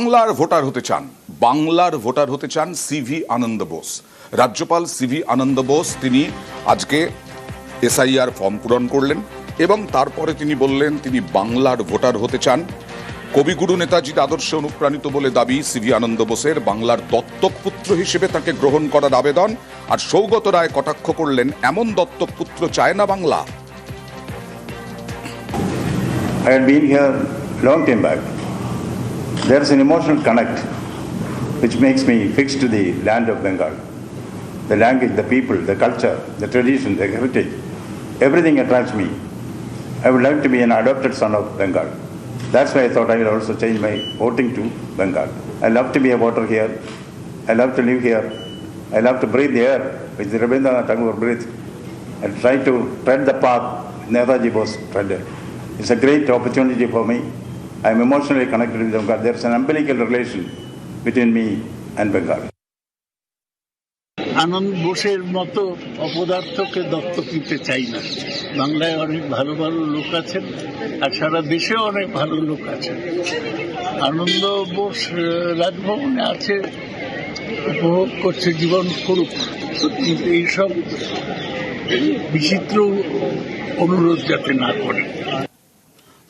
বাংলার ভোটার হতে চান সিভি আনন্দ বোস। রাজ্যপাল সিভি আনন্দ বোস তিনি আজকে এসআইআর ফর্ম পূরণ করলেন এবং তারপরে তিনি বললেন তিনি বাংলার ভোটার হতে চান। কবিগুরু নেতাজির আদর্শে অনুপ্রাণিত বলে দাবি সিভি আনন্দ বোসের। বাংলার দত্তক পুত্র হিসেবে তাকে গ্রহণ করার আবেদন। আর সৌগত রায় কটাক্ষ করলেন, এমন দত্তক পুত্র চায় না Bangla. I had been here long time back. There is an emotional connect which makes me fixed to the land of Bengal. The language, the people, the culture, the tradition, the heritage, everything attracts me. I would like to be an adopted son of Bengal. That's why I thought I will also change my voting to Bengal. I love to be a voter here. I love to live here. I love to breathe the air which Rabindranath Tagore breathed and try to tread the path Netaji Bose treaded. It's a great opportunity for me. I am emotionally connected with Bengal. There is an umbilical relation between me and Bengal. আনন্দ বোসের মতো অপদার্থকে দত্তক নিতে চাই না। বাংলায় অনেক ভালো ভালো লোক আছেন আর সারা দেশেও অনেক ভালো লোক আছেন। আনন্দ বোস রাজভবনে আছে, উপভোগ করছে, জীবন করুক, কিন্তু এইসব বিচিত্র অনুরোধ যাতে না করে।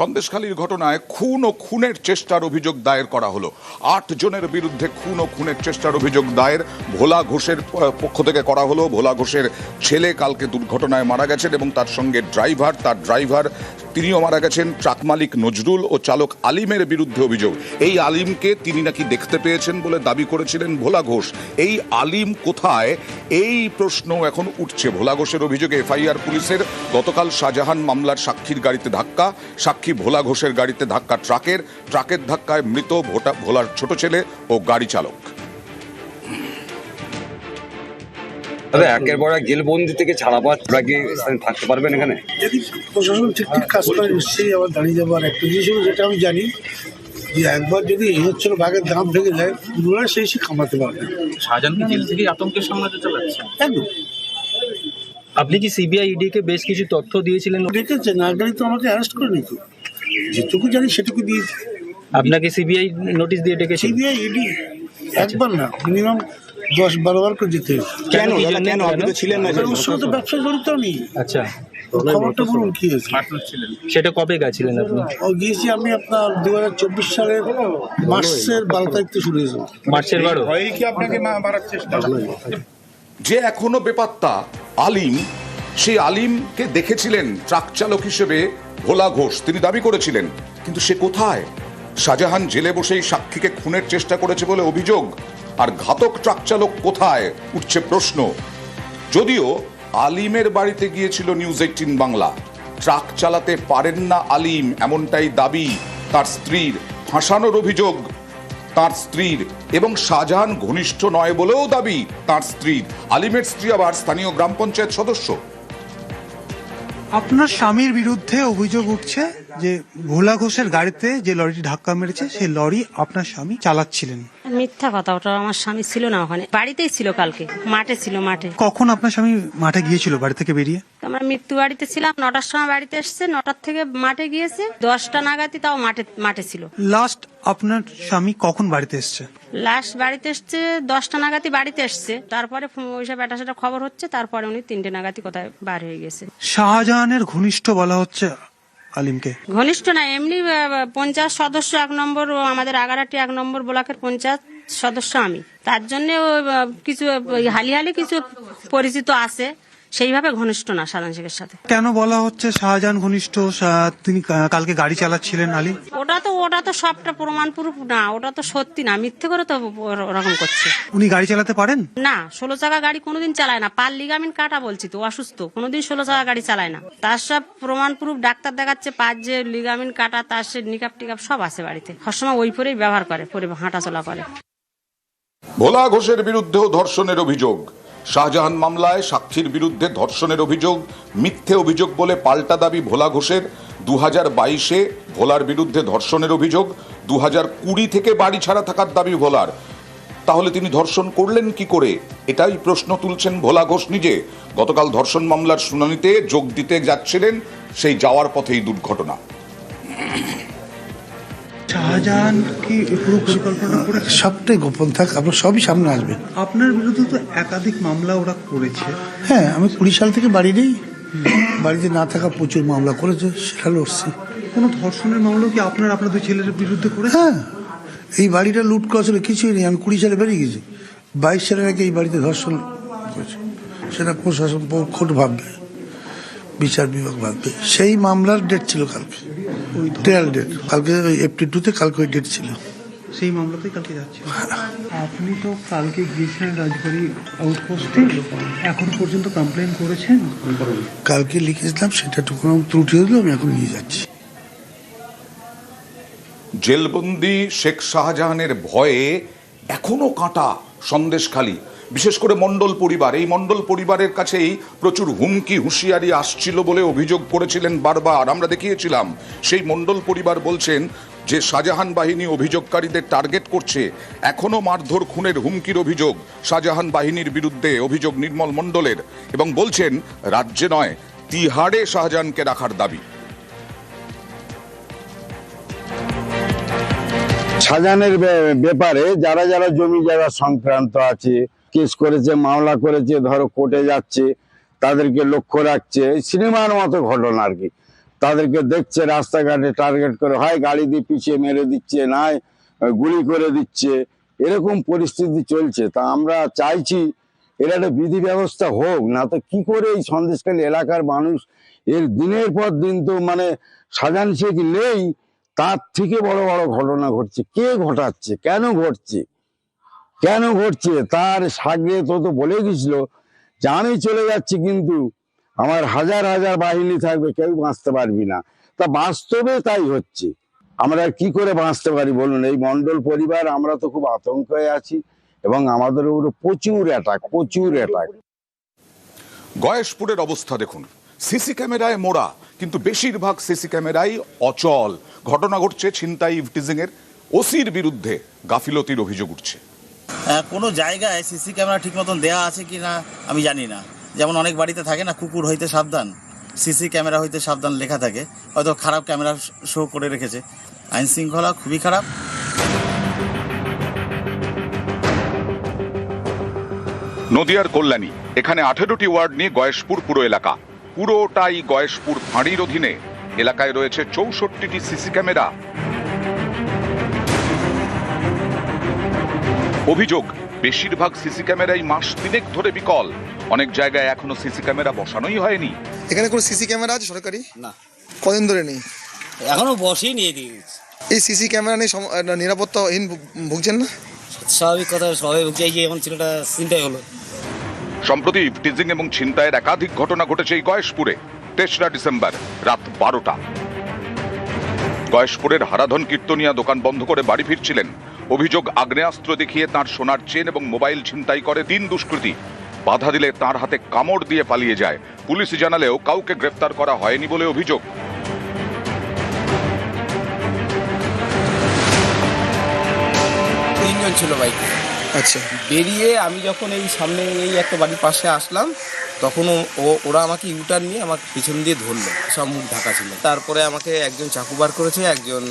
সন্দেশখালীর ঘটনায় খুন ও খুনের চেষ্টার অভিযোগ দায়ের করা হলো। 8 জনের বিরুদ্ধে খুন ও খুনের চেষ্টার অভিযোগ দায়ের ভোলা ঘোষের পক্ষ থেকে করা হলো। ভোলা ঘোষের ছেলে কালকে দুর্ঘটনায় মারা গেছেন এবং তার সঙ্গে তার ড্রাইভার তিনিও মারা গেছেন। ট্রাক মালিক নজরুল ও চালক আলিমের বিরুদ্ধে অভিযোগ। এই আলিমকে তিনি নাকি দেখতে পেয়েছেন বলে দাবি করেছিলেন ভোলা ঘোষ। এই আলিম কোথায়, এই প্রশ্ন এখন উঠছে। ভোলা ঘোষের অভিযোগে এফআইআর পুলিশের। গতকাল শাহজাহান মামলার সাক্ষীর গাড়িতে ধাক্কা, সাক্ষী ভোলা ঘোষের গাড়িতে ধাক্কা ট্রাকের ধাক্কায় মৃত ভোলার ছোট ছেলে ও গাড়ি চালক। একের পর এক জেলবন্দি থেকে ছাড়া পাওয়া কি থাকতে পারবেন এখানে? যদি প্রশাসন ঠিকঠাক কাজ করে নিশ্চয়ই আবার দাঁড়িয়ে যাবো। আর একটা জিনিস যেটা আমি জানি যে একবার যদি এই হচ্ছিল বাঘের দাম ভেঙে যায়, পুনরায় সেই কামাতে পারবে। শাহজাহানকে জেল থেকে আতঙ্কের সামনে চালাচ্ছে একদম। আপনি কি সিবিআই ইডি কে বেশ কিছু তথ্য দিয়েছিলেন? দেখেছে নাগরিক তো আমাকে অ্যারেস্ট করে নিত, যেটুকু জানি সেটুকু দিয়েছি। আপনাকে সিবিআই নোটিশ দিয়ে ডেকেছে? সিবিআই ইডি একবার না, মিনিমাম 10-12 বার করে যেতে। কেন আপনি তো ছিলেন না? ওর সঙ্গে তো ব্যবসা জড়িত আমি। আচ্ছা, খবরটা বলুন কি হয়েছে। সেটা কবে গেছিলেন আপনি? গিয়েছি আমি আপনার 2024 সালের মার্চের 12 তারিখ থেকে শুরু হয়েছে। মার্চের 12? যে এখনো বেপাত্তা আলিম, সেই আলিমকে দেখেছিলেন ট্রাক চালক হিসেবে ভোলা ঘোষ, তিনি দাবি করেছিলেন। কিন্তু সে কোথায়? শাহজাহান জেলে বসেই সাক্ষীকে খুনের চেষ্টা করেছে বলে অভিযোগ। আর ঘাতক ট্রাক চালক কোথায়, উঠছে প্রশ্ন। যদিও আলিমের বাড়িতে গিয়েছিল নিউজ 18 বাংলা। ট্রাক চালাতে পারেন না আলিম, এমনটাই দাবি তার স্ত্রীর। ফাঁসানোর অভিযোগ তার স্ত্রীর এবং শাহজাহান ঘনিষ্ঠ নয় বলেও দাবি তার স্ত্রীর। আলিমের স্ত্রী আবার স্থানীয় গ্রাম পঞ্চায়েত সদস্য। আপনার স্বামীর বিরুদ্ধে অভিযোগ উঠছে যে ভোলা ঘোষের গাড়িতে যে লরিটি ধাক্কা মেরেছে সেই লরি আপনার স্বামী চালাচ্ছিলেন। মিথ্যা কথা, ওটা আমার স্বামী ছিল না ওখানে, বাড়িতেই ছিল, কালকে মাঠে ছিল। মাঠে কখন আপনার স্বামী মাঠে গিয়েছিল বাড়ি থেকে বেরিয়ে? আমরা মৃত্যু বাড়িতে ছিলাম, 9টার সময় বাড়িতে এসছে, 9টার থেকে মাঠে গিয়েছে, 10টা নাগাদই তাও মাঠে ছিল। লাস্ট আপনার স্বামী কখন বাড়িতে এসছে? লাস্ট বাড়িতে এসছে 10টা নাগাদই বাড়িতে এসছে। তারপরে ওইসব এটা সেটা খবর হচ্ছে, তারপরে উনি 3টে নাগাদই কোথায় বার হয়ে গেছে। শাহজাহানের ঘনিষ্ঠ বলা হচ্ছে আলিমকে? ঘনিষ্ঠ না, এমনি পঞ্চায়েত সদস্য 1 নম্বর, আমাদের আগারাটি 1 নম্বর ব্লকের পঞ্চায়েত সদস্য আমি। তার জন্য কিছু হালি কিছু পরিচিত আছে, সেইভাবে ঘনিষ্ঠ না শাহজাহান শেখের সাথে। কেন বলা হচ্ছে শাহজাহান ঘনিষ্ঠ? তিনি কালকে গাড়ি চালাচ্ছিলেন আলিম। ওটা তো সবটা প্রমাণ প্রুফ না, ওটা তো সত্যি না, মিথ্যে করে তো ওরকম করছে। উনি গাড়ি চালাতে পারেন না? 16 চাকা গাড়ি কোনোদিন চালায় না, পার লিগামেন্ট কাটা, বলছি তো, অসুস্থ, কোনোদিন 16 চাকা গাড়ি চালায় না। তার সব প্রমাণ প্রুফ ডাক্তার দেখাচ্ছে, পার যে লিগামেন্ট কাটা, তার সে নিকাপ টিকাপ সব আছে বাড়িতে। সবসময় ওই পরেই ব্যবহার করে, পরে হাঁটাচলা করে। ভোলা ঘোষের বিরুদ্ধেও ধর্ষণের অভিযোগ। শাহজাহান মামলায় সাক্ষীর বিরুদ্ধে ধর্ষণের অভিযোগ মিথ্যে অভিযোগ বলে পাল্টা দাবি ভোলা ঘোষের। 2022-এ ভোলার বিরুদ্ধে ধর্ষণের অভিযোগ, 2020 থেকে বাড়ি ছাড়া থাকার দাবি ভোলার। তাহলে তিনি ধর্ষণ করলেন কি করে, এটাই প্রশ্ন তুলছেন ভোলা ঘোষ নিজে। গতকাল ধর্ষণ মামলার শুনানিতে যোগ দিতে যাচ্ছিলেন, সেই যাওয়ার পথেই দুর্ঘটনা। শাহজাহান কি পুরো পরিকল্পনা করে? সবটাই গোপন থাক, আপনার সবই সামনে আসবে। আপনার বিরুদ্ধে তো একাধিক মামলা ওরা করেছে। হ্যাঁ, আমি 20 সাল থেকে বাড়ি নেই, বাড়িতে না থাকা প্রচুর মামলা করেছে, সেটা লড়ছি। কোনো ধর্ষণের মামলা কি আপনার দুই ছেলের বিরুদ্ধে করেছে? হ্যাঁ, এই বাড়িটা লুট করা ছিল কিছুই নেই, আমি 20 সালে বেরিয়ে গেছি। 22 সালে নাকি এই বাড়িতে ধর্ষণ করেছে, সেটা প্রশাসন কোর্ট ভাববে, বিচার বিভাগ ভাববে। সেই মামলার ডেট ছিল কালকে, ওই ট্রায়াল ডেট কালকে, ওই এপ্রিল 2-তে কালকে ওই ডেট ছিল। সেই মামলাতেই কালকে যাচ্ছে। আপনি তো কালকে গিয়েছিলেন রাজবাড়ি আউটপোস্টে, এখন পর্যন্ত কমপ্লেন করেছেন? কালকে লিখেছিলাম, সেটাটুকু ত্রুটি হলো, আমি এখন নিয়ে যাচ্ছি। জেলবন্দি শেখ শাহজাহানের ভয়ে এখনো কাঁটা সন্দেশখালী, বিশেষ করে মণ্ডল পরিবার। এই মণ্ডল পরিবারের কাছেই প্রচুর হুমকি হুঁশিয়ারি আসছিল বলে অভিযোগ করেছিলেন বারবার, আমরা দেখিয়েছিলাম। সেই মণ্ডল পরিবার বলছেন যে শাহজাহান বাহিনী অভিযোগকারীদের টার্গেট করছে। এখনো মারধর খুনের হুমকির অভিযোগ শাহজাহান বাহিনীর বিরুদ্ধে, অভিযোগ নির্মল মণ্ডলের, এবং বলছেন রাজ্যে নয় তিহাড়ে শাহজাহানকে রাখার দাবি। শাহজাহানের ব্যাপারে যারা যারা জমি জায়গা সংক্রান্ত আছে, কেস করেছে, মামলা করেছে, ধরো কোর্টে যাচ্ছে, তাদেরকে লক্ষ্য রাখছে। সিনেমার মতো ঘটনা আর কি। তাদেরকে দেখছে রাস্তাঘাটে টার্গেট করে, হয় গাড়ি দিয়ে পিছিয়ে মেরে দিচ্ছে, নয় গুলি করে দিচ্ছে, এরকম পরিস্থিতি চলছে। তা আমরা চাইছি এর একটা বিধি ব্যবস্থা হোক, না তো কি করে এই সন্দেশখালী এলাকার মানুষ এর দিনের পর দিন তো মানে শাহজাহান শেখ নেই, তার থেকে বড় বড় ঘটনা ঘটছে। কে ঘটাচ্ছে, কেন ঘটছে, কেন ঘটছে? তার সাগরে তো বলে গেছিল যে আমি চলে যাচ্ছি, কিন্তু আমার হাজার হাজার বাহিনী থাকবে, কেউ বাঁচতে পারবি না। তা বাস্তবে তাই হচ্ছে। আমরা কি করে বাঁচতে পারি বলুন? এই মণ্ডল পরিবার আমরা তো খুব আতঙ্কে আছি, এবং আমাদের উপরে প্রচুর অ্যাটাক। গয়েশপুরের অবস্থা দেখুন, সিসি ক্যামেরায় মোড়া, কিন্তু বেশিরভাগ সিসি ক্যামেরাই অচল। ঘটনা ঘটছে ছিনতাই, ইভটিজিং এর। ওসির বিরুদ্ধে গাফিলতির অভিযোগ উঠছে। কোনো জায়গায় সিসি ক্যামেরা ঠিক মতন দেওয়া আছে কি না আমি জানি না। যেমন অনেক বাড়িতে থাকে না, কুকুর হইতে সাবধান, সিসি ক্যামেরা হইতে সাবধান লেখা থাকে, হয়তো খারাপ ক্যামেরা শো করে রেখেছে। আইন শৃঙ্খলা খুবই খারাপ। নদিয়ার কল্যাণী, এখানে 18টি ওয়ার্ড নিয়ে গয়েশপুর পুরো এলাকা। পুরোটাই গয়েশপুর ফাঁড়ির অধীনে। এলাকায় রয়েছে 64টি সিসি ক্যামেরা। অভিযোগ, বেশিরভাগ সিসি ক্যামেরাই মাস 3 ধরে বিকল। অনেক জায়গায় এখনো সিসি ক্যামেরা বসানোই হয়নি। এখানে কোনো সিসি ক্যামেরা আছে সরকারি? না। কদিন ধরে নেই? এখনো বসেই নিয়ে দিয়েছে। এই সিসি ক্যামেরা নেই, নিরাপত্তাহীন ভুগছেন না? স্বাভাবিক কথা, সবাই ভুগছে। এই যে এখন ছেলেটা চিন্তাই হলো। সম্প্রতি ইভটিজিং এবং ছিনতাইয়ের একাধিক ঘটনা ঘটেছে এই গয়েশপুরে। 3রা ডিসেম্বর রাত 12টা গয়েশপুরের হারাধন কীর্তনিয়া দোকান বন্ধ করে বাড়ি ফিরছিলেন। অভিযোগ, আগ্নেয়াস্ত্র দেখিয়ে তার সোনার চেন এবং মোবাইল ছিনতাই করে 3 দুষ্কৃতী। বাধা দিলে তার হাতে কামড় দিয়ে পালিয়ে যায়। পুলিশ জানালেও কাউকে গ্রেফতার করা হয়নি বলে অভিযোগ। তিনজন ছিল বাইকে। আচ্ছা। বেরিয়ে আমি যখন এই সামনে এই একটা বাড়ির পাশে আসলাম, তখন ওরা আমাকে ইউটার্ন নিয়ে আমার পিছন দিয়ে ধরলো। সব মুখ ঢাকা ছিল। তারপরে আমাকে একজন চাকু বার করেছে, একজন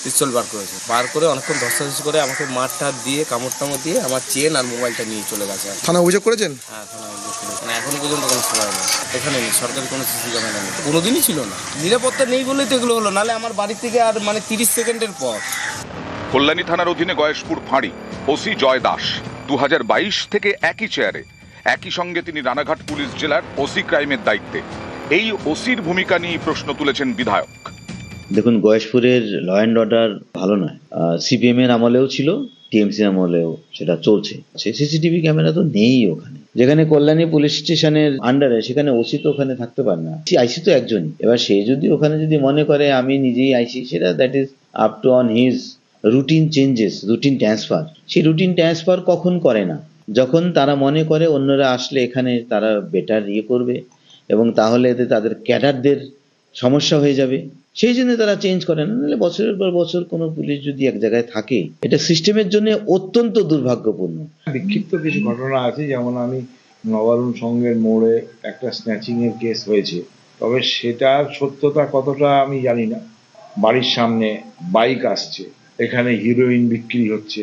পিস্তল বার করেছে। বার করে অনেকক্ষণ ধস্তাধস্তি করে আমাকে মারটা দিয়ে, কামড় দিয়ে আমার চেন আর মোবাইলটা নিয়ে চলে গেছে। থানা অভিযোগ করেছেন? হ্যাঁ, থানা অভিযোগ করেছে। মানে এখনো পর্যন্ত কোনো সময় নেই। এখানে নেই, সরকারি কোনো সিসি ক্যামেরা নেই, কোনোদিনই ছিল না। নিরাপত্তা নেই বলেই তো এগুলো হলো, নাহলে আমার বাড়ি থেকে আর 30 সেকেন্ডের পর। কল্যাণী থানার অধীনে গয়েশপুর ফাঁড়ি। ওসি জয় দাস 2022 থেকে একই চেয়ারে। একই সঙ্গে তিনি রানাঘাট পুলিশ জেলার ওসি ক্রাইমের দায়িত্বে। এই ওসির ভূমিকা নিয়ে প্রশ্ন তুলেছেন বিধায়ক। দেখুন, গয়েশপুরের ল অ্যান্ড অর্ডার ভালো নয়। সিপিএম এর আমলেও ছিল, টিএমসি আমলেও সেটা চলছে। সিসিটিভি ক্যামেরা তো নেই ওখানে। যেখানে কল্যাণী পুলিশ স্টেশনের আন্ডারে, সেখানে ওসি তো ওখানে থাকতে পারে না। আইসি তো একজনই। এবার সে যদি ওখানে যদি মনে করে আমি নিজেই আইসি, সেটা that is up to on his routine changes, routine transfer. সেই রুটিন ট্রান্সফার কখন করে না? যখন তারা মনে করে অন্যরা আসলে এখানে তারা বেটার করবে, এবং তাহলে এতে তাদের ক্যাডারদের সমস্যা হয়ে যাবে, সেই জন্য তারা চেঞ্জ করে না। নাহলে বছরের পর বছর কোনো পুলিশ যদি এক জায়গায় থাকে, এটা সিস্টেমের জন্য অত্যন্ত দুর্ভাগ্যপূর্ণ। বিক্ষিপ্ত কিছু ঘটনা আছে, যেমন আমি নবারুণ সঙ্গের মোড়ে একটা স্ন্যাচিং এর কেস হয়েছে, তবে সেটার সত্যতা কতটা আমি জানি না। বাড়ির সামনে বাইক আসছে, এখানে হিরোইন বিক্রি হচ্ছে,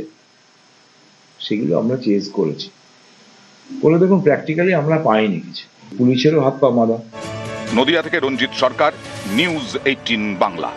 সেগুলো আমরা চেজ করেছি। বলে দেখুন প্র্যাকটিক্যালি আমরা পাইনি কিছু, পুলিশেরও হাত পা বাঁধা। নদিয়া থেকে রঞ্জিত সরকার, নিউজ 18 বাংলা।